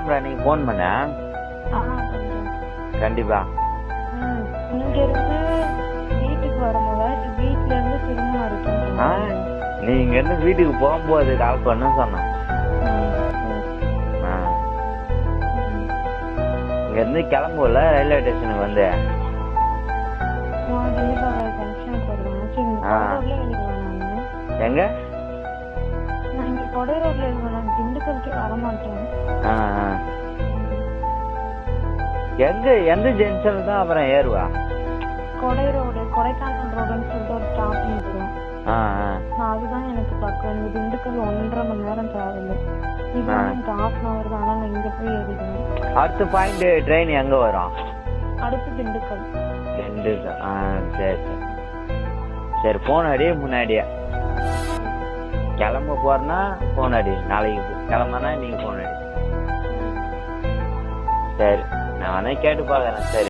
கிளம்புற நீ ஃபோன் பண்ண கண்டிப்பா. இங்க இருந்து வீட்டுக்கு வரும்போது வீட்ல இருந்து திரும்ப இருக்கேன். நீ இங்க இருந்து வீட்டுக்கு போகும்போது கால் பண்ணு சொன்னேன். இங்க இருந்து கிளம்புல ரயில்வே ஸ்டேஷனுக்கு வந்து எங்க நான் இங்க கொடை ரோட்ல இருக்கேன். திண்டுக்கலுக்கு வர மாட்டேன். எங்க எந்த ஜங்ஷன் தான் அப்புறம் ஏறுவா? கொடை ரோடு, கொடைக்கானல் ரோடுன்னு சொல்லிட்டு ஒரு ஸ்டாப்பிங் வரும். அதுதான் எனக்கு பக்கம். எனக்கு திண்டுக்கல் 1.5 மணி நேரம் டிராவல். இது எனக்கு 1/2 hour தான். நான் இங்க போய் ஏறிடுவேன். அடுத்த பாயிண்ட் ட்ரெயின் எங்க வரும்? அடுத்து திண்டுக்கல். திண்டுக்கல். சரி சரி சரி. போன் அடி முன்னாடியே. கிளம்ப போறேன்னா போன் அடி. நாளைக்கு கிளம்பனா நீங்க போன் அடி. சரி நான் வேணா கேட்டு பாக்குறேன். சரி.